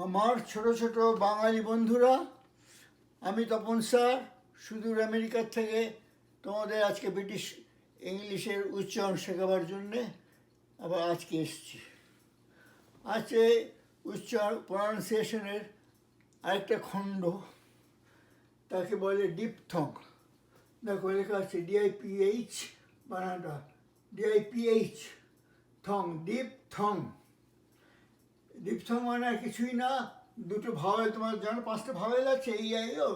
আমার ছোট ছোট বাঙালি বন্ধুরা, আমি তপন স্যার সুদূর আমেরিকার থেকে তোমাদের আজকে ব্রিটিশ ইংলিশের উচ্চারণ শেখাবার জন্যে আবার আজকে এসেছি। আজকে উচ্চারণ প্রনাউন্সিয়েশনের আরেকটা খণ্ড, তাকে বলে ডিপথং। দেখো লেখা আছে ডিআইপিএইচ, বানানটা ডিআইপিএইচ, থং, ডিপথং। ডিপথং মানে আর কিছুই না, দুটো ভাওয়েল, তোমার জানো 5টা ভাওয়েল আছে এই আইও,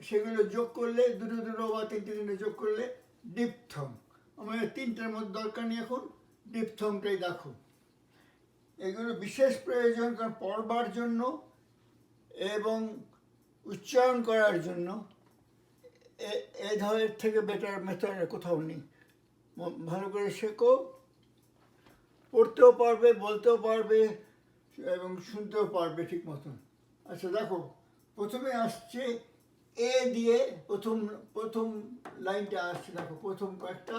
সেগুলো যোগ করলে দুটো দুটো বা তিনটে তিনটে যোগ করলে ডিপথং। আমাদের 3টার মধ্যে দরকার নেই, এখন ডিপথংটাই দেখো। এগুলো বিশেষ প্রয়োজন, কারণ পড়বার জন্য এবং উচ্চারণ করার জন্য এ ধরনের থেকে বেটার মেথড কোথাও নেই। ভালো করে শেখো, পড়তেও পারবে, বলতেও পারবে এবং শুনতেও পারবে ঠিক মতন। আচ্ছা দেখো, প্রথমে আসছে এ দিয়ে, প্রথম লাইনটা আসছে। দেখো প্রথম কয়েকটা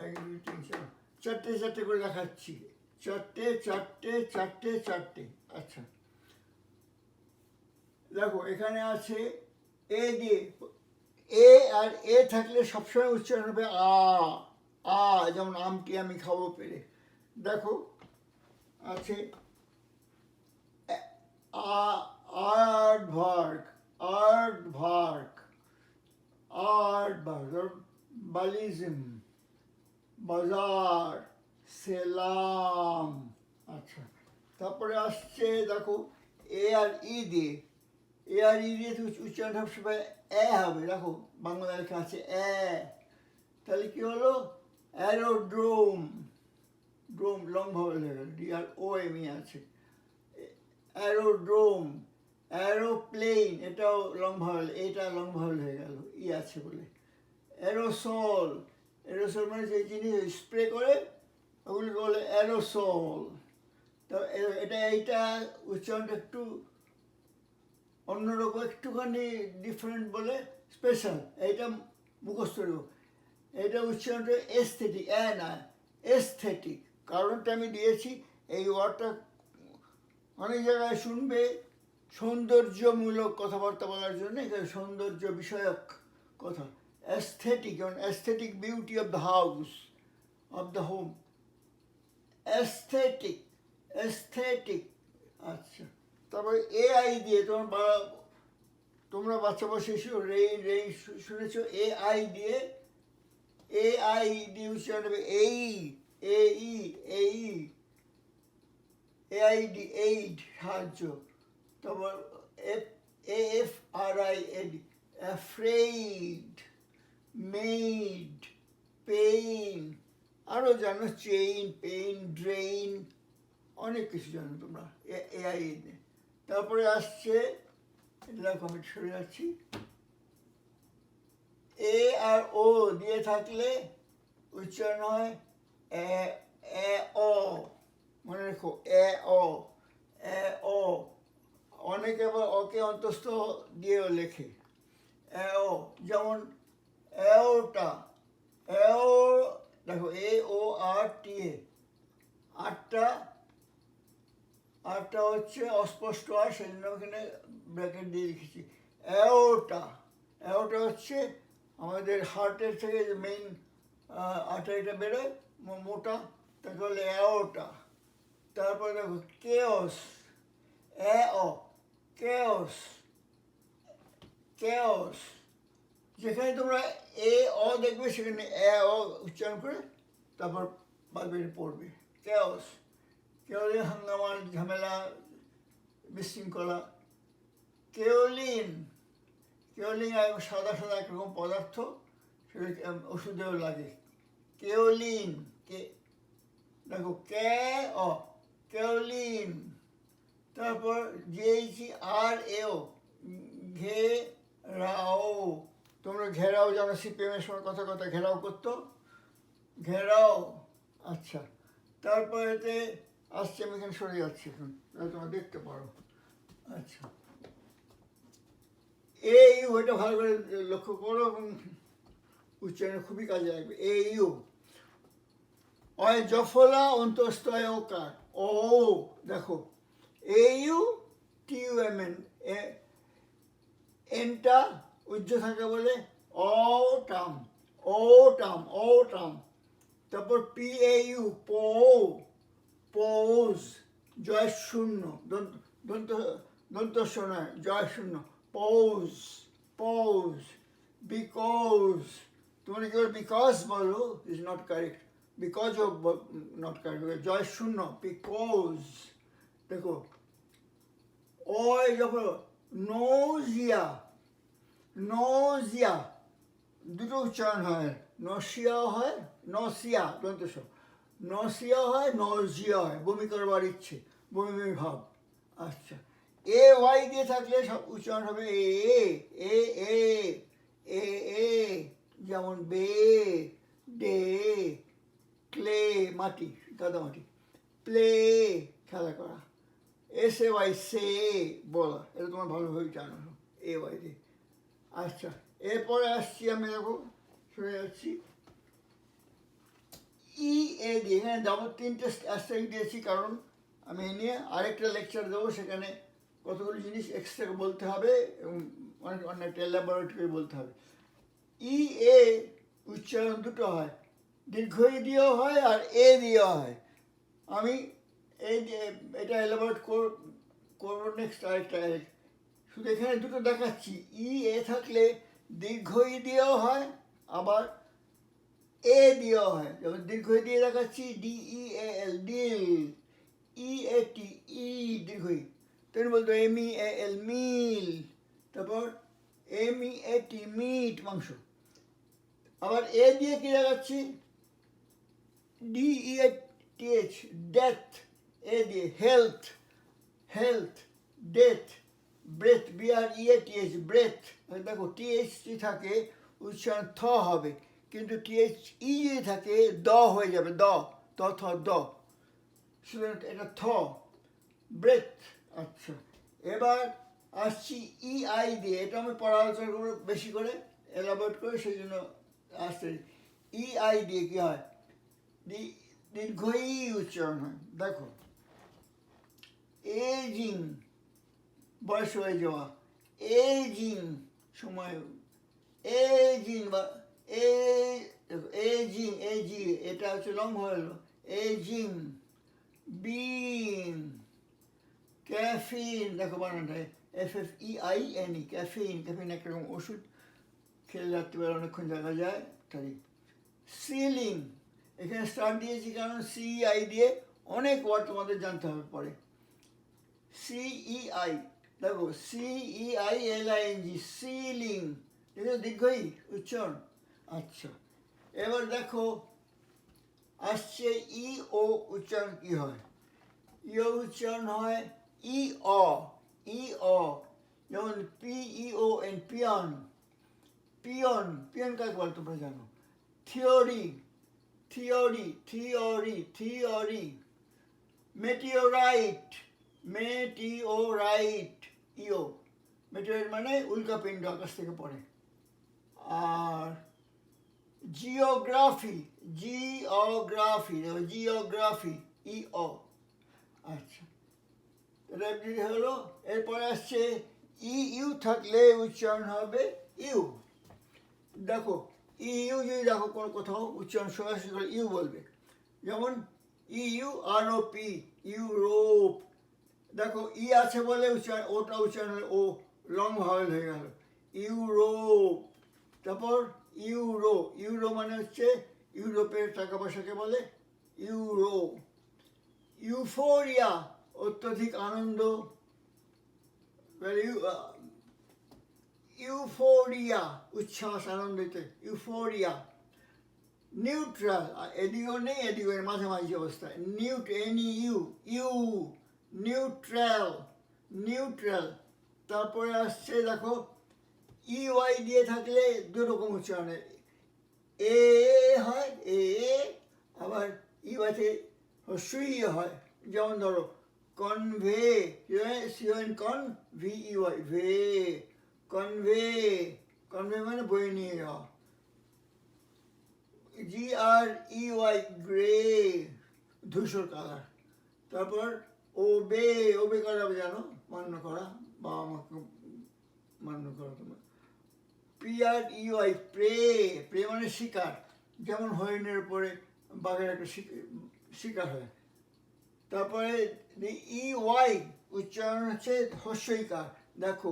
1 2 3 4 চারটে চারটে করে দেখাচ্ছি, চারটে চারটে চারটে চারটে। আচ্ছা দেখো এখানে আছে এ দিয়ে, এ আর এ থাকলে সবসময় উচ্চারণ হবে আ। আ, যেমন আমটি আমি খাবো পেরে। দেখো আছে আর্টভার্ক, আর্টভার্ক, আর্টভার্ক, বালিজম, বাজার, সেলাম। আচ্ছা তারপরে আসছে দেখো এ আর ই দিয়ে, এ আর ই দিয়ে উচ্চারণ সবসময় এ হবে। দেখো বাংলা লেখা আছে এ, তাহলে কি হলো অ্যারোড্রোম। ড্রোম লং ভাওয়েল হয়ে গেল, ডি আর ও এম ই আছে। অ্যারোড্রোম, অ্যারোপ্লেন, এটাও লং ভাওয়েল, এটা লং ভাওয়েল হয়ে গেল ই আছে বলে। অ্যারোসল, অ্যারোসল মানে যে জিনিস স্প্রে করে ওগুলোকে বলে অ্যারোসল। তো এইটা উচ্চারণটা একটু অন্যরকম, একটুখানি ডিফারেন্ট বলে স্পেশাল, এইটা মুখস্থ রাখবো। এটা উচ্চারণটা এস্থেটিক, না এস্থেটিক। কারণটা আমি দিয়েছি, এই ওয়ার্ডটা অনেক জায়গায় শুনবে সৌন্দর্যমূলক কথাবার্তা বলার জন্য, এখানে সৌন্দর্য বিষয়ক কথা। অ্যাস্থেটিক, যেমন aesthetic beauty of the house, of the home, aesthetic, aesthetic. আচ্ছা তারপরে এ আই দিয়ে, তোমরা বাচ্চা বসে রেইন, রেইন শুনেছো, এ আই দিয়ে, এ আই দিয়ে উচ্চারণ হবে এই, এ ই, এই, এআইডি, এইড, সাহায্য। তারপর এফ আর আই এড, অ্যাফ্রেইড, মেড, পেইন, আরও জানো চেইন, পেইন, ড্রেইন, অনেক কিছু জানো তোমরা এআই নিয়ে। তারপরে আসছে, দেখো আমি সরে যাচ্ছি, এ আর ও দিয়ে থাকলে উচ্চারণ হয় এ অ। মনে রেখো এ অ, এ অ। অনেকে আবার অকে অন্তস্থ দিয়েও লেখে এ ও, যেমন এওটা, এও। দেখো এ ও আর টি এ, আরটা হচ্ছে অস্পষ্ট আর, সেই জন্য ওখানে ব্র্যাকেট দিয়ে লিখেছি এওটা। এওটা হচ্ছে আমাদের হার্টের থেকে যে মেইন আর্টারিটা বেরোয় মোটা, তাকে বলে এওটা। তারপরে দেখো কেওস, এ অ, কেওস, কেওস। যেখানে তোমরা এ অ দেখবে সেখানে এ অ উচ্চারণ করে তারপর বাইবেল পড়বে। কেওস, কেওলে হাঙ্গামার ঝামেলা, বিশৃঙ্খলা। কেওলিন, কেওলিন সাদা সাদা একরকম পদার্থ, সেটা ওষুধেও লাগে। কেওলিন, কে, দেখো কে অ, কেওলিন। তারপর জেইচি আর এও, ঘেরাও। তোমরা ঘেরাও জানো, সিপিএমের সময় কথা কথা ঘেরাও করতো, ঘেরাও। আচ্ছা তারপর এতে আসছে, আমি এখানে সরে যাচ্ছি এখন, তোমরা দেখতে পারো। আচ্ছা এই ওইটা ভালো করে লক্ষ্য করো এবং উচ্চারণে খুবই কাজে লাগবে। এ ইউ, অয় জফলা অন্তস্তয় ওকার, ও। দেখো AUTUMN, এনটা উজ্জ থাকে বলে অটাম, অটাম, অটাম। তারপর PAU, পোজ, জয় শূন্য, দন্ত দন্ত নয়, জয় শূন্য, পোজ, পোজ। বিকজ, তোমরা কি বিকজ বলো, is not correct, because of not correct, জয় শূন্য, বিকজ। দেখো ওই যখন নোজিয়া, নোজিয়া দুটো উচ্চারণ হয়, নসিয়াও হয়, নসিয়া দন্তস, নসিয়া হয়, নজিয়া হয়, বমি করবার ইচ্ছে, বমি বমি ভাব। আচ্ছা, AY দিয়ে থাকলে সব উচ্চারণ হবে এ এ এ এ এ, যেমন বে, ডে, ক্লে মাটি, কাদামাটি, প্লে খেলা করা, SAY সে বলা, এটা তোমার ভালোভাবে জানো AY দিয়ে। আচ্ছা, এরপরে আসছি আমি, দেখো সরে যাচ্ছি, EA দিয়ে, এখানে ডাবল 3টে অ্যাস্টারিস্ক দিয়েছি, কারণ আমি এ নিয়ে আরেকটা লেকচার দেবো, সেখানে কতগুলো জিনিস এক্সট্রা বলতে হবে এবং অনেকটা ল্যাবরেটরি বলতে হবে। EA উচ্চারণ দুটো হয়, দীর্ঘ ই দিয়েও হয় আর এ দিয়েও হয়। আমি এটা এলাবোরেট করবো নেক্সট আরেকটা, শুধু এখানে দুটো দেখাচ্ছি। EA থাকলে দীর্ঘ ই দিয়েও হয়, আবার এ দিয়েও হয়। যেমন দীর্ঘ ই দিয়ে দেখাচ্ছি, DEAL, ডিল, EAT, ই দীর্ঘ ই, তুমি বলতো MEAL, মিল, তারপর MEAT, মিট, মাংস। আবার এ দিয়ে কি দেখাচ্ছি, DEATH, ডেথ, এ দিয়ে health, health, death, breath, BREATH, breath. দেখো THT থাকে, উচ্চারণ থ হবে, কিন্তু THE যদি থাকে দ হয়ে যাবে, দ, ত থ দ, সুতরাং এটা থ, ব্রেথ। আচ্ছা, এবার আসছি EI দিয়ে, এটা আমি পড়াশোনা করবো বেশি করে, এলাবোরেট করে, সেই জন্য আসছে। EI দিয়ে কি হয়, দীর্ঘ ই উচ্চারণ হয়। দেখো এজিং, বয়স হয়ে যাওয়া, এজিং সময়, এজিং বা এজিং, এজি এটা হচ্ছে লং হয়ে গেল, এজিং। বিন, ক্যাফিন, দেখো বানানটা FFEINE, ক্যাফিন, ক্যাফিন একটা রকম ওষুধ, খেলে রাত্রিবেলা অনেকক্ষণ জায়গা যায়, তাই। সিলিং, এখানে স্টার দিয়েছি কারণ CEI দিয়ে অনেক ওয়ার্ড তোমাদের জানতে হবে পরে। CEI, দেখো CEILING, সিলিং, দেখো দীর্ঘই উচ্চারণ। আচ্ছা, এবার দেখো আসছে IO উচ্চারণ কি হয়। IO উচ্চারণ হয় IO, IO, যেমন PEON, পিয়ন, পিয়ন, পিয়ন কাকে বল তোমরা জানো। Theory, theory, theory, theory. Meteorite, meteorite, ইও, মেটিওরাইট মানে উল্কাপিণ্ড, আকাশ থেকে পড়ে। আর জিওগ্রাফি, জিওগ্রাফি, জিওগ্রাফি, ইও। আচ্ছা, এটা হলো। এরপরে আসছে ইউ থাকলে উচ্চারণ হবে ইউ। দেখো ইউ যদি দেখো কোনো কোথাও উচ্চারণ সরাসরি করে ইউ বলবে, যেমন EUROP, ইউরোপ। দেখো ই আছে বলে উচ্চারণ, ওটা উচ্চারণ হলে ও লং ভাওয়েল হয়ে গেল, ইউরোপ। তারপর ইউরো, ইউরো মানে হচ্ছে ইউরোপের টাকা পয়সাকে বলে ইউরো। ইউফোরিয়া, অত্যধিক আনন্দ, ইউফোরিয়া, উচ্ছ্বাস, আনন্দিত, ইউফোরিয়া। নিউট্রাল, এদিকেও নেই এদিকেও নেই, মাঝামাঝি অবস্থায়, NEU, ইউ, নিউট্রাল, নিউট্রাল। তারপরে আসছে দেখো EY দিয়ে থাকলে দুরকম উচ্চারণে, এ হয়, এ, আবার ইওয়াইতে সুই হয়। যেমন ধরো কনভে, কন, VEY, ভে, কনভে, কনভে মানে বয়ে নিয়ে যাওয়া। GREY, গ্রে, ধূসর কালার। তারপর ওবে, ওবে করা জানো, মান্য করা, বাবা মাকে মান্য করা তোমার। PREY, প্রে, প্রে মানে শিকার, যেমন হরিণের উপরে বাঘের একটা শিকার হয়। তারপরে EY উচ্চারণ হচ্ছে হস্যইকার, দেখো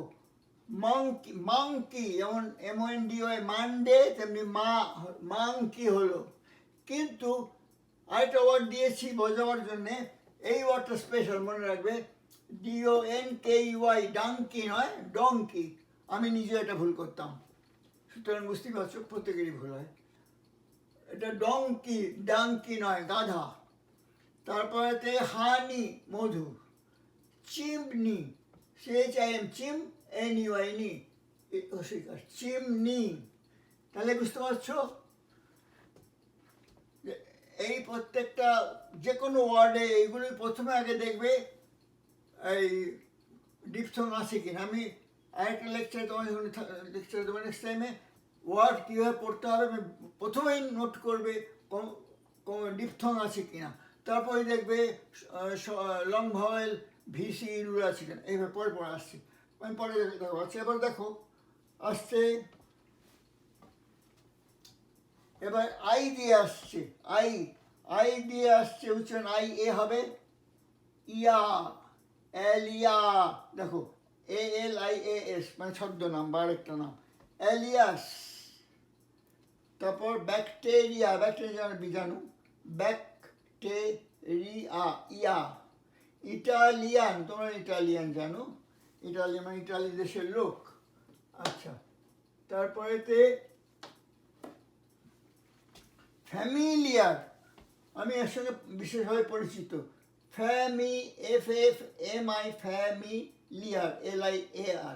মাংকি, মাংকি যেমন MONDY মানডে, তেমনি মাংকি হলো। কিন্তু আরেকটা ওয়ার্ড দিয়েছি বোঝাবার জন্যে, এই ওয়ার্ডটা স্পেশাল মনে রাখবে, DONKEY, ডাঙ্কি নয়, ডঙ্কি। আমি নিজে এটা ভুল করতাম, সুতরাং বুঝতেই পারছো প্রত্যেকেরই ভুল হয়। এটা ডঙ্কি, ডাঙ্কি নয়, গাধা। তারপরেতে হানি, মধু। চিমনি, CHIM, চিম, NEY, চিমনি। তাহলে বুঝতে পারছো এই প্রত্যেকটা যে কোনো ওয়ার্ডে এইগুলি প্রথমে আগে দেখবে এই ডিপথং আছে কিনা। আমি আরেকটা লেকচার তোমার লেকচার দেবো নেক্সট টাইমে, ওয়ার্ড কীভাবে পড়তে হবে আমি প্রথমেই নোট করবে ডিপথং আছে কিনা, তারপরে দেখবে লং ভাওয়েল VC রুল আছে কিনা, এইভাবে পরে পরে আসছে, আমি পরে দেখো আচ্ছা। এবার দেখো আসছে, এবার আই দিয়ে আসছে, আই দিয়ে আসছে উচ্চারণ এ হবে, ইয়া, এলিয়া, দেখো ALIAS মানে ছদ্মনাম বা আরেকটা নাম, এলিয়াস। তারপর ব্যাকটেরিয়া, ব্যাকটেরিয়া বীজাণু, ব্যাকটেরিয়া, ইয়া। ইটালিয়ান, তোমরা ইটালিয়ান জানো, ইটালিয়ান মানে ইটালি দেশের লোক। আচ্ছা, তারপরেতে ফ্যামিলিয়ার, আমি এর সঙ্গে বিশেষভাবে পরিচিত, FMI, ফ্যামিলিয়ার, LIAR,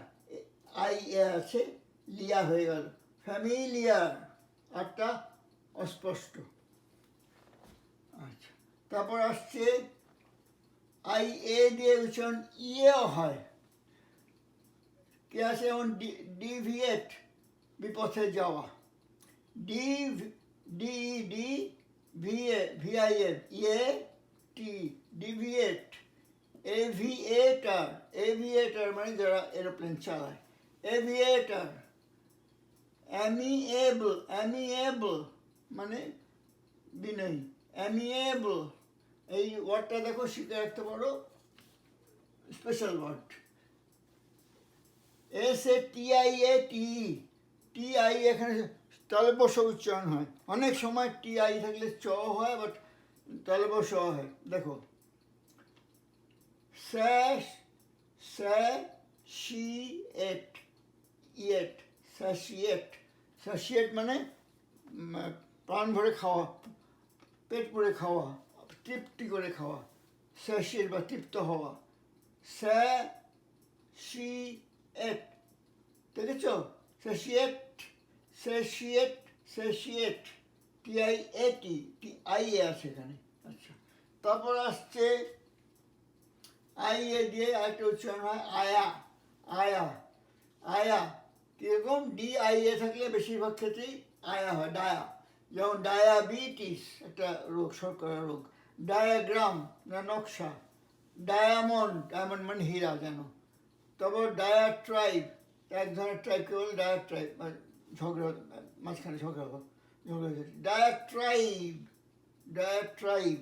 আছে, লিয়া হয়ে গেল, ফ্যামিলিয়ার, আরটা অস্পষ্ট। আচ্ছা, তারপর আসছে IA দিয়ে উচ্চারণ ইয়েও হয়, কি আছে যেমন ডিভিয়েট, বিপথে যাওয়া, ডিভিয়েট, এভিয়েটার মানে যারা এরোপ্লেন চালায়, এভিয়েটার। অ্যামিয়েবল মানে বিনয়ী, অ্যামিয়েবল। এই ওয়ার্ডটা দেখো শিখে রাখতে পারো, স্পেশাল ওয়ার্ড। TI এখানে তালব্য উচ্চারণ হয়, অনেক সময় TI থাকলে চ হয়, বাট তালব্য হয়। দেখো স্যাশিয়েট মানে প্রাণ ভরে খাওয়া, পেট ভরে খাওয়া, তৃপ্তি করে খাওয়া, স্যাশিয়েট বা তৃপ্ত হওয়া, স্যাশিয়েট, দেখেছ, স্যাশিয়েট, TIAT আছে এখানে। আচ্ছা, তারপর আসছে IA দিয়ে আরেকটা উচ্চারণ হয় আয়া, কীরকম, DIA থাকলে বেশিরভাগ ক্ষেত্রেই আয়া হয়, ডায়া। যেমন ডায়াবিটিস একটা রোগ, শর্করা রোগ। ডায়াগ্রাম না নকশা, ডায়ামন্ড মানে হীরা যেন। তারপর ডায়াট্রাইব, এক ধরনের ট্রাইবকে বলে ডায়াট্রাইব, মানে ঝগড়া, মাঝখানে ঝগড়া হয়েছে, ডায়াট্রাইব।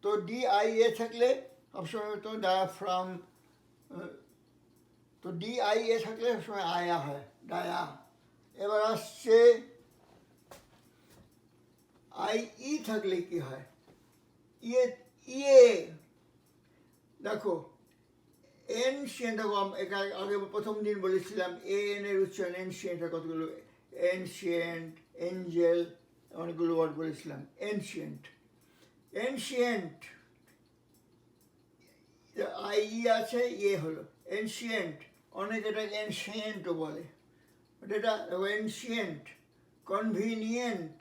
তো DIA থাকলে সবসময় তো ডায়াফ্রাম, তো DIA থাকলে সবসময় আয়া হয়, ডায়া। এবার আসছে IE থাকলে কি হয়, ইয়ে, দেখো এনশিয়েন্ট, দেখো আগে প্রথম দিন বলেছিলাম AN এর উচ্চারণ এনশিয়েন্ট, কতগুলো এনশিয়েন্ট, এঞ্জেল, অনেকগুলো ওয়ার্ড বলেছিলাম। এনশিয়েন্ট IE আছে, হলো এনশিয়েন্ট, অনেকে এটাকে এনশিয়েন্টও বলে, এটা এনশিয়েন্ট। কনভিনিয়েন্ট,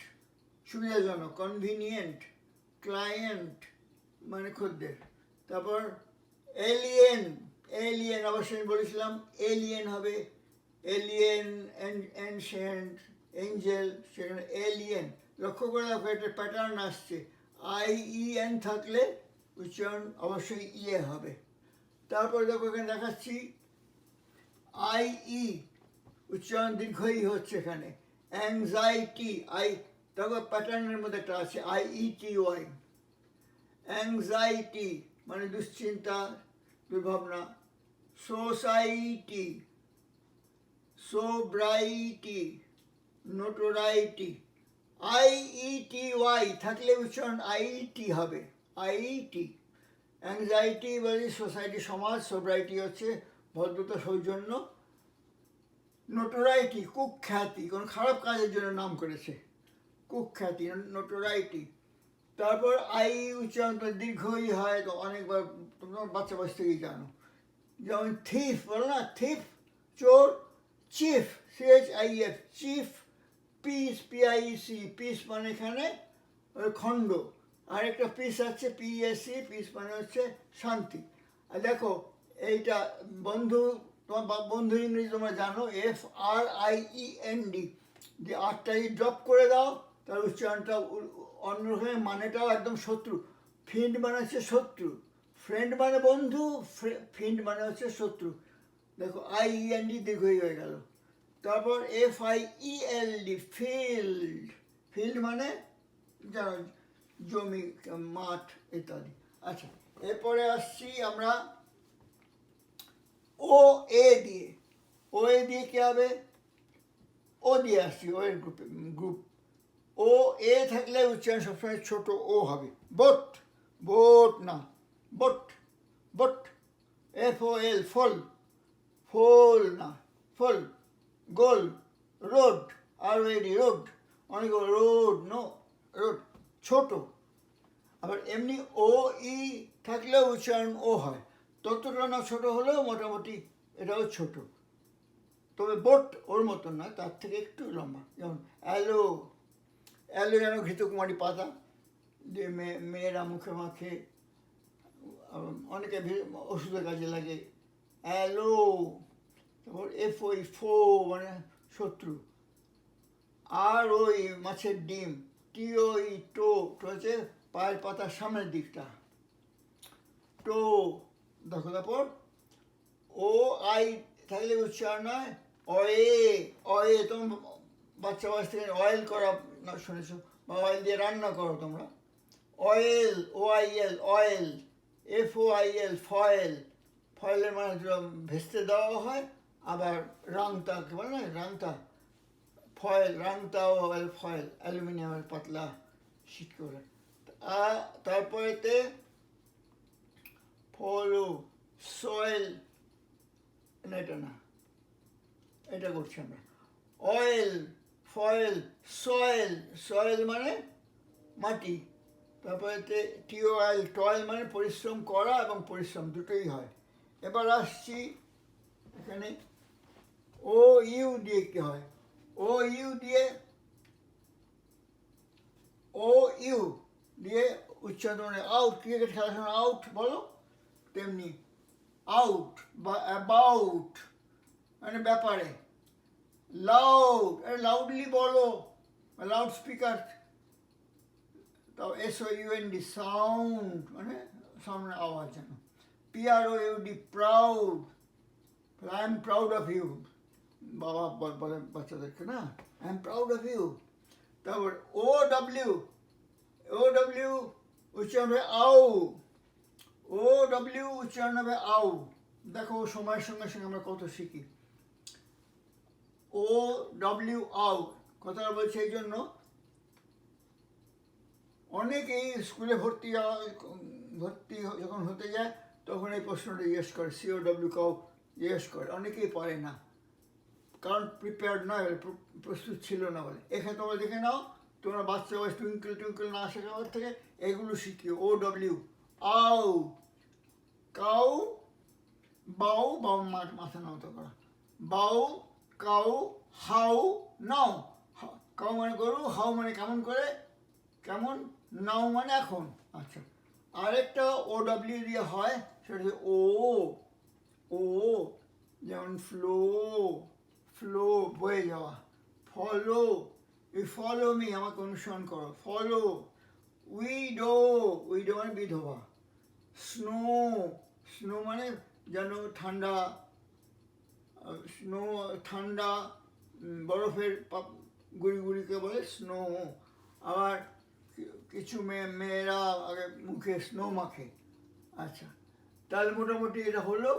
সুবিধাজনক, কনভিনিয়েন্ট। ক্লায়েন্ট মানে খদ্দের। তারপর এলিয়েন অবশ্যই বলেছিলাম, এলিয়েন হবে, এলিয়েন, এনশিয়েন্ট, এঞ্জেল, সেখানে এলিয়েন। লক্ষ্য করে দেখো একটা প্যাটার্ন আসছে, IEN থাকলে উচ্চারণ অবশ্যই ইয়ে হবে। তারপরে দেখো এখানে দেখাচ্ছি আই ই, উচ্চারণ দীর্ঘ ই হচ্ছে এখানে। অ্যাংজাইটি, আই দেখো প্যাটার্নের মধ্যে একটা আছে IETY। অ্যাংজাইটি মানে দুশ্চিন্তা, দুর্ভাবনা। সোসাইটি, সোব্রাইটি, নোটোরাইটি। IETY থাকলে উচ্চারণ IET হবে, IET। অ্যাংজাইটি বলি সোসাইটি সমাজ, সোব্রাইটি হচ্ছে ভদ্রতা সৌজন্য, নোটোরাইটি কুখ্যাতি, কোনো খারাপ কাজের জন্য নাম করেছে, কুখ্যাতি নোটোরাইটি। তারপর আই উচ্চারণ দীর্ঘই হয়, তো অনেকবার তোমরা বাচ্চা বয়স থেকেই জানো। যেমন থিফ বলো না, থিফ চোর। Chief CHIF chief. Piece PIEC piece মানে এখানে খণ্ড। আর একটা পিস আছে PSC পিস মানে হচ্ছে শান্তি। আর দেখো এইটা বন্ধু, তোমার বন্ধু ইংরেজি তোমরা জানো FRIEND, যে আরটাই ড্রপ করে দাও তার উচ্চারণটা অন্যরকম, মানেটাও একদম শত্রু। ফিন্ড মানে হচ্ছে শত্রু, ফ্রেন্ড মানে বন্ধু, ফিন্ড মানে হচ্ছে শত্রু। দেখো IEND দীর্ঘ হয়ে গেল। তারপর FIELD ফিল্ড, ফিল্ড মানে জানো জমি, মাঠ ইত্যাদি। আচ্ছা, এরপরে আসছি আমরা OA দিয়ে। OA দিয়ে কী হবে? ও দিয়ে আসছি, ও এর গ্রুপ। OA থাকলে উচ্চারণ সবসময় ছোট ও হবে। বোট, বোট না, বোট, বোট। FOL ফল, ফল না, ফল। গোল, রোড, ROD রোড, অনেক রোড, নো রোড, ছোট। আবার এমনি OE থাকলেও উচ্চারণ ও হয়, ততটা না ছোট হলেও মোটামুটি এটাও ছোট। তবে বোট ওর মতন না, তার থেকে একটু লম্বা। যেমন অ্যালো, অ্যালো যেন ঘৃতকুমারী পাতা, যে মেয়েরা মুখে মাখে, অনেকে ওষুধের কাজে লাগে। অ্যালো। তারপর FOI ফো মানে শত্রু। ROE মাছের ডিম। TOE টো, টো হচ্ছে পায়ের পাতার সামনের দিকটা, টো। দেখো তারপর OI থাকলে উচ্চারণ হয় অয়ে, অয়ে। তোমরা বাচ্চা বয়স থেকে অয়েল করা না শুনেছো, বা অয়েল দিয়ে রান্না করো তোমরা। Oil, OIL oil. FOIL foil, ফয়েলের মানে ভেস্তে দেওয়া হয়। আবার রাংতা কি বলে না, রাংতা, ফয়েল, রাংতাও আবার ফয়েল, অ্যালুমিনিয়ামের পাতলা শীত করে। তারপরেতে ফলো, সয়েল, এটা না, এটা করছি আমরা। অয়েল, ফয়েল, সয়েল, সয়েল মানে মাটি। তারপরে TOIL টয়েল মানে পরিশ্রম করা, এবং পরিশ্রম দুটোই হয়। এবার আসছি এখানে OU দিয়ে কী হয়? OU দিয়ে উচ্চারণ আউট, ক্রিকেট খেলার সময় আউট বলো, তেমনি আউট বা অ্যাবাউট মানে ব্যাপারে। লাউড, লাউডলি বলো, লাউড স্পিকার। তাও SOUND সাউন্ড মানে সামনে আওয়াজ যেন। PROUD proud, I am proud of you, বাবা বলে বাচ্চাদেরকে না, I am proud of you. তারপর OW উচ্চারণ হবে আউ, OW উচ্চারণ হবে আউ। দেখো সময়ের সঙ্গে সঙ্গে আমরা কত শিখি। OW আউ কথাটা বলছে এই জন্য, অনেকেই স্কুলে ভর্তি যখন হতে যায় তখন এই প্রশ্নটা জিজ্ঞেস করে, COW কাউ জিজ্ঞেস করে, অনেকেই পারে না, কারণ প্রিপেয়ার্ড নয়, প্রস্তুত ছিল না বলে। এখানে তোমরা দেখে নাও, তোমরা বাচ্চা বয়স টুইঙ্কেল টুইঙ্কেল না শেখাবার থেকে এগুলো শিখিও। OW আউ, কাউ, বাউ, বাউ মাথা নত করা, বাউ, কাউ, হাউ, নাও। কাউ মানে গরু, হাউ মানে কেমন করে, কেমন, নাও মানে এখন। আচ্ছা, আরেকটা OW দিয়ে হয়, সেটা হচ্ছে ও, যেমন ফ্লো, ফ্লো বয়ে যাওয়া। ফলো, ইউ ফলো মি আমাকে অনুসরণ করো, ফলো। উইডো, উইডো মানে বিধবা। স্নো, স্নো মানে যেন ঠান্ডা, স্নো ঠান্ডা, বরফের গুড়ি গুড়িকে বলে স্নো। আবার কিছু মেয়েরা আগে মুখে স্নো মাখে। আচ্ছা, তাহলে মোটামুটি এটা হলো।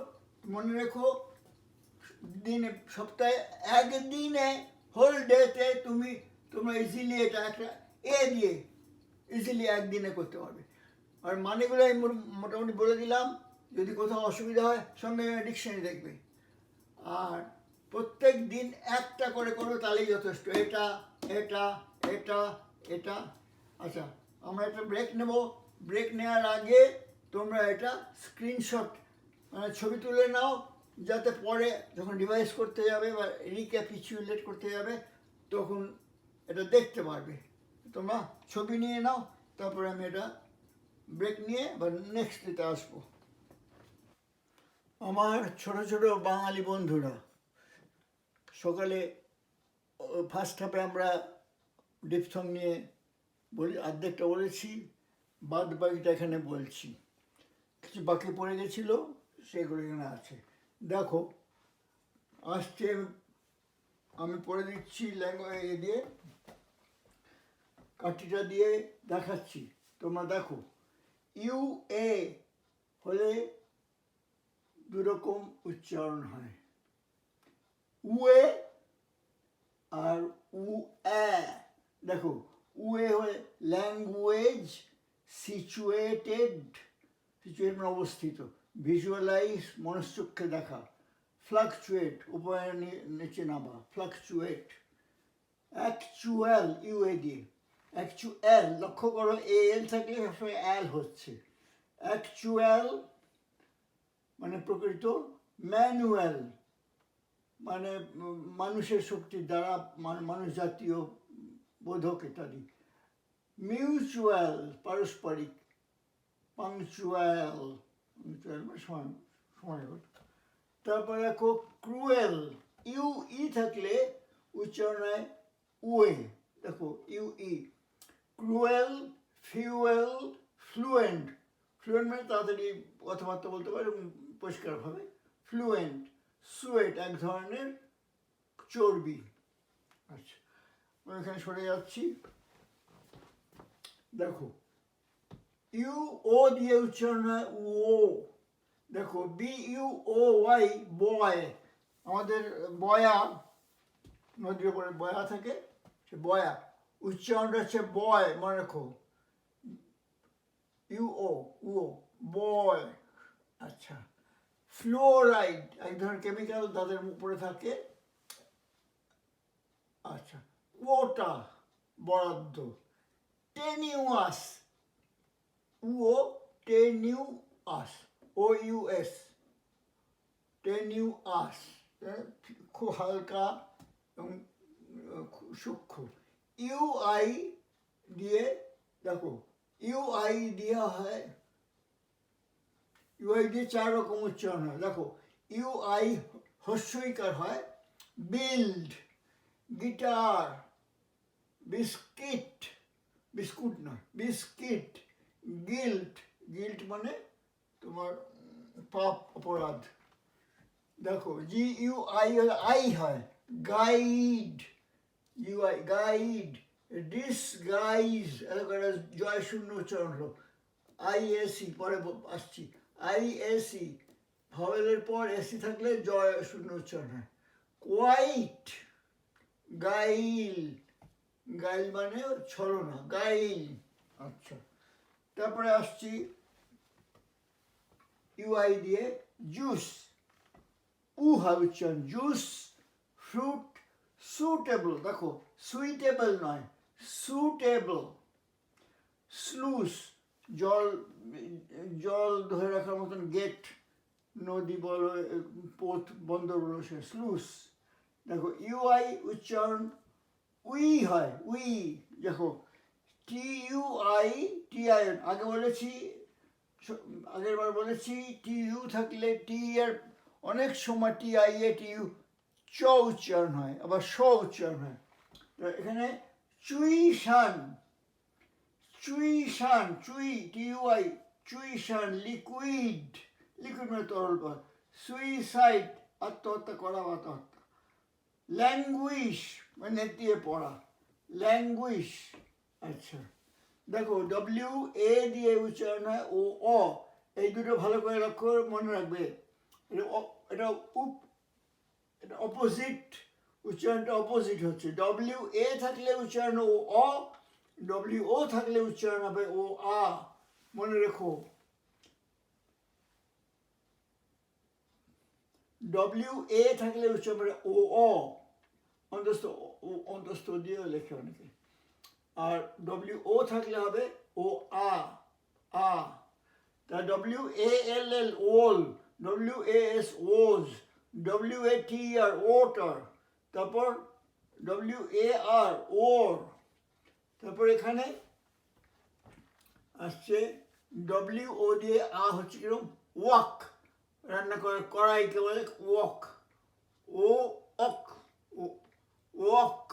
মনে রেখো, দিনে সপ্তাহে একদিনে হোল ডেতে তোমরা ইজিলি এটা একটা দিয়ে ইজিলি একদিনে করতে পারবে। আর মানেগুলো আমি মোটামুটি বলে দিলাম। যদি কোথাও অসুবিধা হয় সঙ্গে ডিকশনারি দেখবে। আর প্রত্যেক দিন একটা করে করো, তাহলেই যথেষ্ট। এটা এটা এটা এটা। আচ্ছা, আমরা একটা ব্রেক নেব। ব্রেক নেওয়ার আগে তোমরা এটা স্ক্রিনশট মানে ছবি তুলে নাও, যাতে পরে যখন রিভাইজ করতে যাবে বা রিক্যাপিচুলেট করতে যাবে তখন এটা দেখতে পারবে। তোমরা ছবি নিয়ে নাও, তারপরে আমি এটা ব্রেক নিয়ে বা নেক্সট ডেতে আসবো। আমার ছোট ছোট বাঙালি বন্ধুরা, সকালে ফার্স্ট হাফে আমরা ডিপথং নিয়ে অর্ধেকটা বলেছি, বাদ বাকিটা এখানে বলছি। কিছু বাকি পড়ে গেছিলো, সেগুলো এখানে আছে। দেখো, আসছে, আমি পড়ে দিচ্ছি ল্যাঙ্গুয়েজ দিয়ে, কাঠিটা দিয়ে দেখাচ্ছি, তোমরা দেখো। ইউ এ হলে দুরকম উচ্চারণ হয়, উয়ে আর উ এ। দেখো, উয়ে হলে ল্যাঙ্গুয়েজ সিচুয়েটেড, সিচুয়েট মানে অবস্থিত, ভিজুয়ালাইজ মনশ্চক্ষে দেখা, ফ্লাকচুয়েট উপরে নিচে নামা, ফ্লাকচুয়েট। অ্যাকচুয়াল ইউএ দিয়ে, অ্যাকচুয়াল, লক্ষ্য করো এল থাকলে সবসময় অ্যাল হচ্ছে। অ্যাকচুয়াল মানে প্রকৃত, ম্যানুয়াল মানে মানুষের শক্তির দ্বারা, মানুষ জাতীয় বোধক ইত্যাদি। মিউচুয়াল পারস্পরিক, পাংচুয়াল, মানে সময়। তারপরে দেখো ক্রুয়েল, ইউ ই থাকলে উচ্চারণ হয় উয়ে। দেখো U E, cruel, fuel, fluent. Fluent মানে তাড়াতাড়ি কথাবার্তা বলতে পারে এবং পরিষ্কারভাবে। ফ্লুয়েন্ট, সুয়েট এক ধরনের চর্বি। আচ্ছা, আমি এখানে সরে যাচ্ছি। দেখো, ইউ ও দিয়ে উচ্চারণ হয় ও। দেখো, বি ইউ ও ওয়াই, বয়। আমাদের বয়া, নদীর উপরে বয়া থাকে, সে বয়া উচ্চারণটা হচ্ছে বয়, মনে রাখো। ইউ ও, ও, বয়। আচ্ছা, ফ্লোরাইড এক ধরনের কেমিক্যাল তাদের উপরে থাকে। আচ্ছা, ওটা বরাদ্দ। টেনিউয়াস, ও টেনিউয়াস, ও ইউএস, টেনিউয়াস, খুব হালকা এবং সূক্ষ্ম। ইউআই দিয়ে, দেখো ইউআই দিয়ে হয়, ইউআই দিয়ে 4 রকম উচ্চারণ হয়। দেখো, ইউআই হস্যইকার হয়, বিল্ড, গিটার, বিস্কিট, বিস্কুট নয়, বিস্কিট, গিল্ট, গিল্ট মানে তোমার পাপ, অপরাধ। দেখো, জি ইউ আই আই হয়, গাইড, ইউআই গাইড। ডিসগাইজ, জয় শূন্য উচ্চারণ হলো, আইএসি, পরে আসছি, আইএসি, ভাওয়েলের পর এসি থাকলে জয় শূন্য উচ্চারণ হয়। কোয়াইট, গাইল, গাইল মানে ছলনা, গাইল। আচ্ছা, তারপরে আসছি ইউআই দিয়ে, জুস, উহা উচ্চারণ, জুস। ফ্রুট, সুটেবল, দেখো সুইটেবল নয়, সুটেবল। স্লুস, জল, জল ধরে রাখার মতন গেট, নদী বলো, পথ, বন্দর বলো, সে স্লুস। দেখো, ইউআই উচ্চারণ উই হয়, উই। দেখো, T U I, T I, আগে বলেছি, আগের বার বলেছি, টি ইউ থাকলে টি এর অনেক সময় T I A T you so উচ্চারণ হয়, আবার স উচ্চারণ হয়। এখানে চুই শান, চুই শান, চুই টি ইউ আই, চ টুইশন লিকুইড, লিকুইড মানে তরল পদার্থ, সুইসাইড আত্মহত্যা করা বা আত্মহত্যা, ল্যাঙ্গুইশ মানে নেতিয়ে পড়া, ল্যাঙ্গুইশ। আচ্ছা দেখো ডব্লিউ এ দিয়ে উচ্চারণ হয় ও অ, এই দুটো ভালো করে লক্ষ্য মনে রাখবে। এটা এটা অপোজিট, উচ্চারণটা অপোজিট হচ্ছে। ডব্লিউ এ থাকলে উচ্চারণ ও অ, ডব্লিউ ও থাকলে উচ্চারণ হবে ও আ, মনে রেখো। ডব্লিউ এ থাকলে উচ্চারণ হবে ও অ, অন্তস্থ অন্তস্থ দিয়েও লেখে অনেকে। আর ডব্লিউ ও থাকলে হবে ও আ, আ। তা W A L L all, W A S was, W A T R water, তারপর ডব্লিউ এ আর ওর, তারপর এখানে আসছে ডব্লিউ ও দিয়ে আ হচ্ছে কিরকম ওয়াক, রান্না করে কড়াইকে বলে ওয়াক, ও অক, ওয়াক,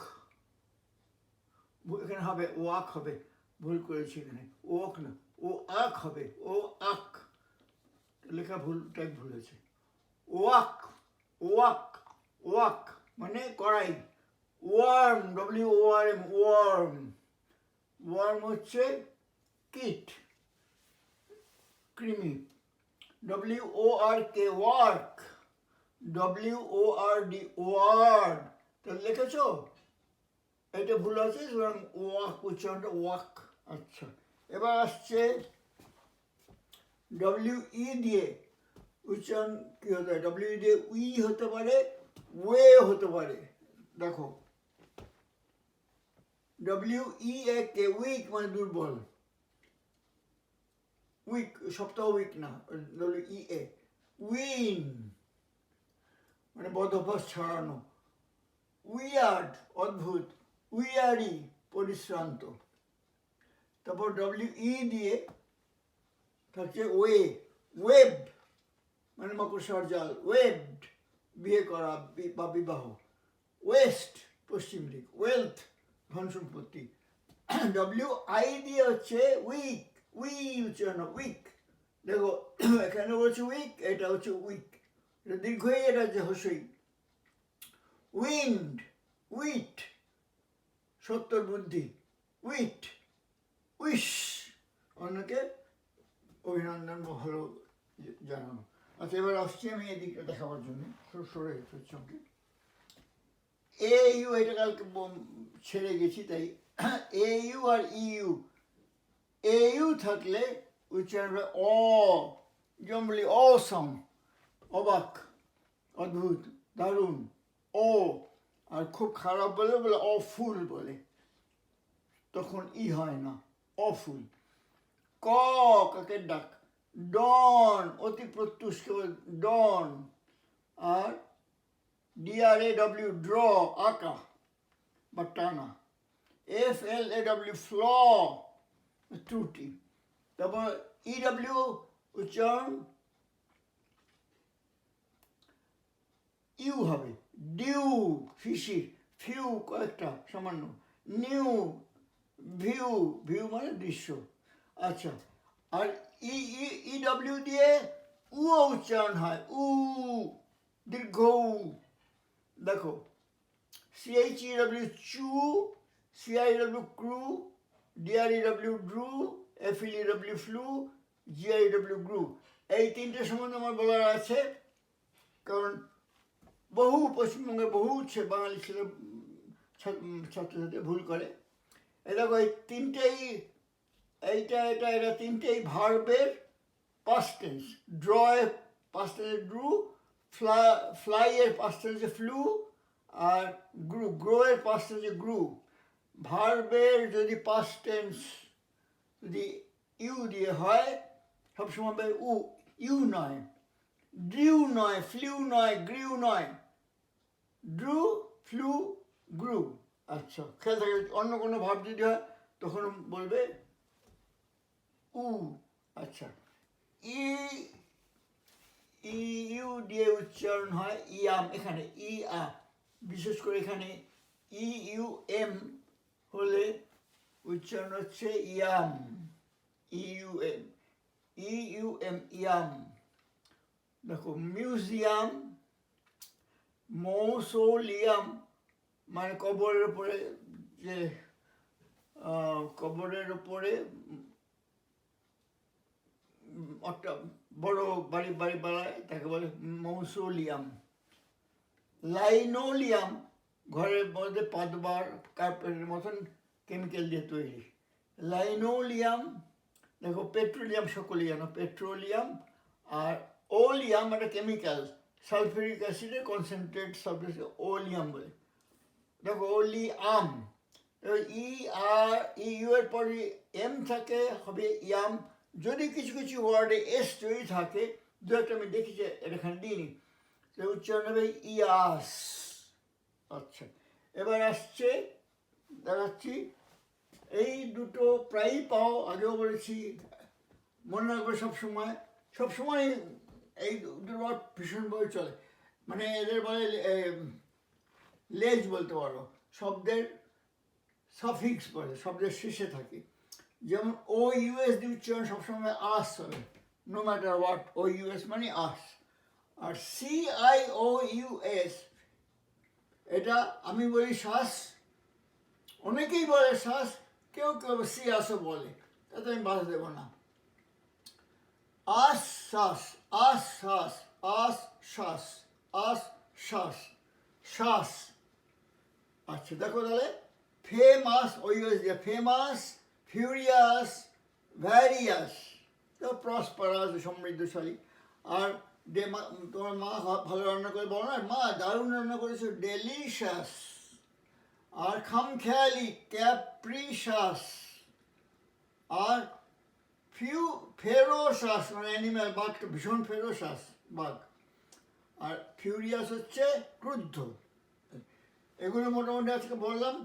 এখানে হবে ওয়াক হবে, ভুল করেছি এখানে, ওয়াক না ও আক হবে, ও আক, লেখা ভুল, টাইপ ভুল হয়েছে। ওয়াক, ওয়াক, ওয়াক মানে কড়াই। Worm, W O R M, worm, worm হচ্ছে কিট, কৃমি। W O R K work, W O R D word, তাহলে লিখেছো এটা ভুল আছে, সুতরাং ওয়াক উচ্চারণটা ওয়াক। আচ্ছা এবার আসছে ডব্লিউ ই দিয়ে উচ্চারণ কি হতে পারে, ডব্লিউ দিয়ে উই হতে পারে, ওয়ে হতে পারে। দেখো ডব্লিউ ই এ কে উইক মানে দুর্বল, উইক সপ্তাহ উইক না, ডব্লিউ ই এ। উইন মানে বদভ্যাস ছাড়ানো, উইয়ার্ড অদ্ভুত, উইয়ারি পরিশ্রান্ত। তারপর ডব্লিউ ই দিয়ে থাকছে ওয়ে, ওয়েব মানে মাকড়সার জাল, ওয়েবড বিয়ে করা বা বিবাহ, ওয়েস্ট পশ্চিম দিক, ওয়েলথ ধন সম্পত্তি। ডব্লিউ আই দিয়ে হচ্ছে উইক, উই উচ্চারণ উইক। দেখো এখানে বলছে উইক, এটা হচ্ছে উইক, এটা দীর্ঘই, এটা হচ্ছে হস্যই। উইন্ড, উইট সত্তর বুদ্ধি, উইট, উইশ অন্যকে অভিনন্দন ভালো জানানো। আচ্ছা এবার আসছি আমি এদিকটা দেখাবার জন্য, সরে চমকে এ ইউ, এটা কালকে ছেড়ে গেছি তাই। এ ইউ আর ইউ, এ ইউ থাকলে উচ্চারণ হবে অ, যেমন বলি অসম অবাক, অদ্ভুত, দারুণ, ও। আর খুব খারাপ বলে বলে অফুল বলে, তখন ই হয় না, অফুল। ক কাকের ডাক, ডন অতি প্রত্যুষকে ডন। আর ডিআরএ ডব্লিউ ড্র আঁকা বা টানা, F L A W flaw ত্রুটি। তারপর ইডব্লিউ উচ্চারণ ইউ হবে, ডিউ শিশির, ফিউ কয়েকটা সামান্য, নিউ ভিউ, ভিউ মানে দৃশ্য। আচ্ছা আর ইডব্লিউ দিয়ে উও উচ্চারণ হয়, উ দীর্ঘ উ। দেখো সিএইচ ইডব্লিউ চু, সিআইডব্লিউ ক্রু, ডিআরইডব্লিউ ড্রু, এফএলইডব্লিউ ফ্লু, জিআইডব্লিউ গ্রু। এই তিনটে সম্বন্ধে আমার বলার আছে, কারণ বহু পশ্চিমবঙ্গে বহু বাঙালি ছেলে ছাত্রছাত্রী ভুল করে। এ দেখো এই তিনটেই, এইটা এটা এটা তিনটেই ভার্বের পাস্ট টেন্স। ড্র এর পাস্ট টেন্সে ড্রু, ফ্লাই এর পাস্ট টেন্সে ফ্লু, আর গ্রো এর পাস্ট টেন্সে গ্রু। ভার্বের যদি পাস্ট টেন্স যদি ইউ দিয়ে হয় সবসময় হবে উ, ইউ নয়, ড্রিউ নয়, ফ্লিউ নয়, গ্রিউ নয়, ড্রু ফ্লু গ্রু। আচ্ছা খেয়াল থাকে, অন্য কোনো ভাব যদি হয় তখন বলবে উ। আচ্ছা ইউ দিয়ে উচ্চারণ হয় ইয়াম, এখানে ই আ, বিশেষ করে এখানে ইউ এম হলে উচ্চারণ হচ্ছে ইয়াম, ইউ এম। ইউএম, ইয়াম। দেখো মিউজিয়াম, মৌসোলিয়াম মানে কবরের উপরে যে কবরের উপরে একটা বড় বাড়ি বাড়ায় তাকে বলে মৌসোলিয়াম। লাইনোলিয়াম ঘরের মধ্যে পাতবার কার্পেটের মতন কেমিক্যাল দিয়ে তৈরি। লাইনোলিয়াম। দেখো পেট্রোলিয়াম সকলেই জানো, পেট্রোলিয়াম। আর ওলিয়াম একটা কেমিক্যাল, সালফিউরিক অ্যাসিডের কনসেন্ট্রেট সাবস্টেন্স ওলিয়াম বলে। দেখো ওলিয়াম, ইউ এর পরে এম থাকে হবে ইয়াম। যদি কিছু কিছু ওয়ার্ডে এস যদি থাকে, দু একটা আমি দেখেছি এখানে দিইনি, উচ্চারণ হবে ইয়াস। আচ্ছা, এবার আসছে দেখাচ্ছি, এই দুটো প্রায়ই পাও, আগেও বলেছি, মনে রাখবে সবসময়। সবসময় এই দুটো ওয়ার্ড ভীষণভাবে চলে, মানে এদের বলে লেজ বলতে পারো, শব্দের সাফিক্স বলে, শব্দের শেষে থাকে। যেমন ও ইউএস দিয়ে উচ্চারণ সবসময় আস হবে, no matter what, O U S মানে আস। আর CIOUS এটা আমি বলি শ্বাস, অনেকেই বলে শ্বাস, কেউ কেউ সিয়াসও বলে, তাতে আমি বাধা দেবো না। আশ্বাস, আশ্বাস, আশ্বাস, আশ্বাস, শ্বাস। আচ্ছা দেখো তাহলে, ফেমাস ওই দিয়ে ফেমাস, ফিউরিয়াস, ভ্যারিয়াস, তো প্রসপারাস সমৃদ্ধশালী। আর তোমার মা ভালো রান্না করে বলো না, মা দারুণ রান্না করেছো, ডেলিশাস। আর খামখেয়ালি, ক্যাপ্রিশাস। আর ফেরোসাস মানে অ্যানিম্যাল, বাঘটা ভীষণ ফেরোসাস বাঘ। আর ফিউরিয়াস হচ্ছে ক্রুদ্ধ। এগুলো মোটামুটি আজকে বললাম।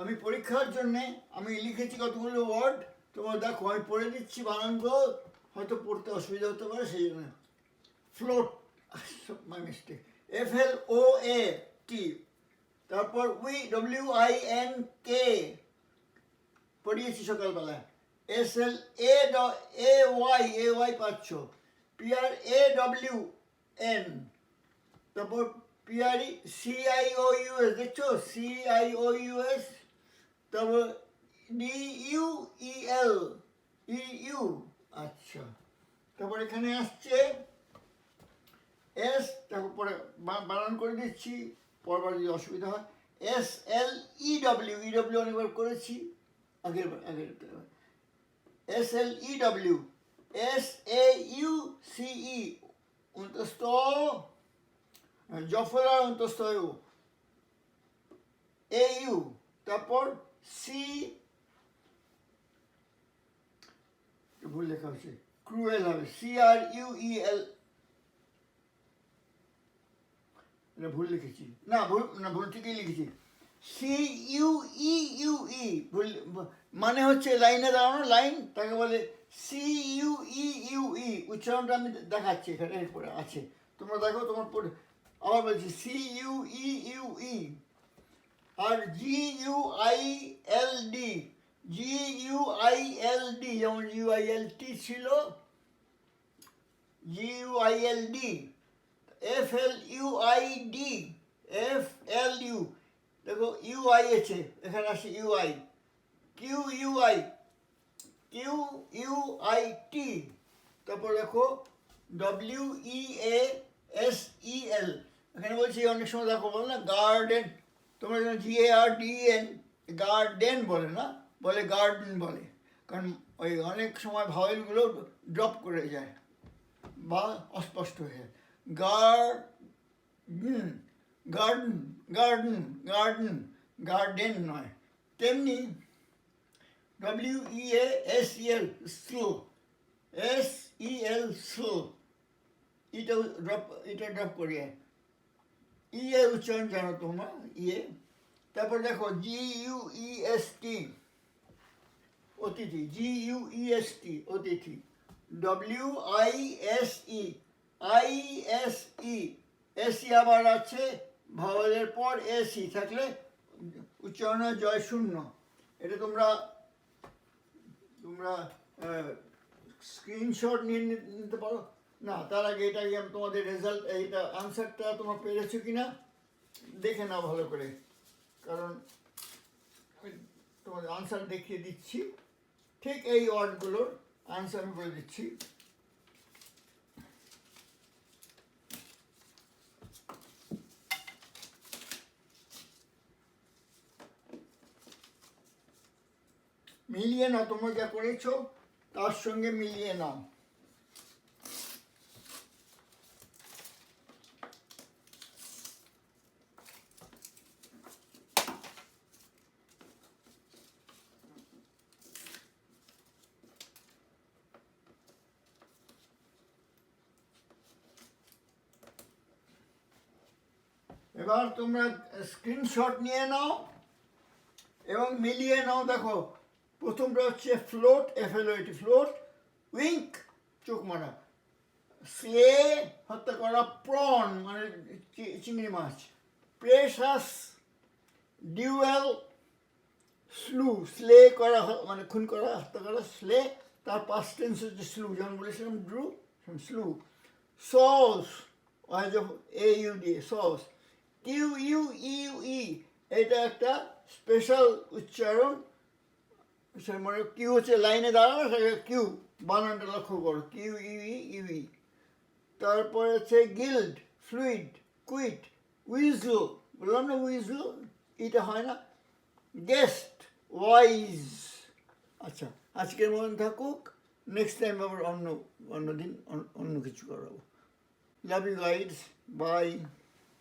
আমি পরীক্ষার জন্যে আমি লিখেছি কতগুলো ওয়ার্ড, তোমার দেখো আমি পড়ে দিচ্ছি বানানগুলো, হয়তো পড়তে অসুবিধা হতে পারে সেই জন্য। Float, my mistake, FLOAT। তারপর WINK পড়িয়েছি সকালবেলায়। SLAAY পাচ্ছ। PRAWN। তারপর CIOUS দেখছো, CIOUS। তারপর DUEL, EU। আচ্ছা, তারপর এখানে আসছে এস, তারপরে বানান করে দিচ্ছি, পরবার যদি অসুবিধা হয়। SLEW, অনেকবার করেছি আগের SLEW, SAUCE অন্তস্থ, জফলার অন্তস্থ AU। তারপর ভুল লেখা হচ্ছে, ক্রুয়েল হবে, CRUEL। ভুল লিখেছি, ভুল ঠিকই লিখেছি, CUEUE। ভুল মানে হচ্ছে লাইনে দাঁড়ানো, লাইন তাকে বলে CUEUE। উচ্চারণটা আমি দেখাচ্ছি এখানে, এরপরে আছে, তোমরা দেখো তোমার পড়ে। আবার বলছি CUEUE। আর GUILD, যেমন UILT ছিল, GUILD। FLUID, FLU, দেখো UI আছে, এখানে আসে UI। QUIT। তারপর দেখো WEASEL, এখানে বলছি অনেক সময় দেখো বলো না গার্ডেন, তোমরা যেন GARDEN, গার্ডেন বলে না, বলে গার্ডেন বলে, কারণ ওই অনেক সময় ভাওয়েলগুলো ড্রপ করে যায় বা অস্পষ্ট হয়ে যায়। গার্ডেন নয়। তেমনি WEASEL, স্লো, SEL স্লো, এটা ড্রপ করিয়ে ইয়ে উচ্চারণ জানো তোমরা, ইয়ে। তারপর দেখো GUEST, অতিথি, GUEST অতিথি। WISE, এসি আবার আছে, ভাওয়ালের পর এসি থাকলে উচ্চারণের জয় শূন্য। এটা তোমরা স্ক্রিনশট নিয়ে নিতে পারো? না, তার আগে এটাকে আমি তোমাদের রেজাল্ট, এইটা আনসারটা তোমরা পেরেছো কি না দেখে নাও ভালো করে, কারণ আমি তোমাদের আনসার দেখিয়ে দিচ্ছি। ঠিক এই ওয়ার্ডগুলোর আনসার আমি বলে দিচ্ছি। মিলিয়ে নাও, তোমরা যা করেছো তার সঙ্গে মিলিয়ে নাও। এবার তোমরা স্ক্রিনশট নিয়ে নাও এবং মিলিয়ে নাও। দেখো, প্রথমটা হচ্ছে ফ্লোট, FLOT, ফ্লোট, উইঙ্ক চোখ মারা, স্লে হত্যা করা, প্রন মানে চিংড়ি মাছ, প্রেশাস, ডিউয়েল, স্লু স্লে করা মানে খুন করা, হত্যা করা, স্লে, তার পাস্ট টেন্স হচ্ছে স্লু, যেমন বলেছিলাম ড্রু, স্লু, সস, AUD, সস, QUEUE, এটা একটা স্পেশাল উচ্চারণ, মানে কিউ হচ্ছে লাইনে দাঁড়ানো, সেটা কিউ, বানানটা লক্ষ্য করো, QUEUE। তারপরে হচ্ছে গিল্ড, ফ্লুইড, কুইট, উইজল, বললাম না উইজল, এটা হয় না, গেস্ট, ওয়াইজ। আচ্ছা, আজকের মতন থাকুক, নেক্সট টাইম আবার অন্য দিন অন্য কিছু করাবো। Love you guides, by.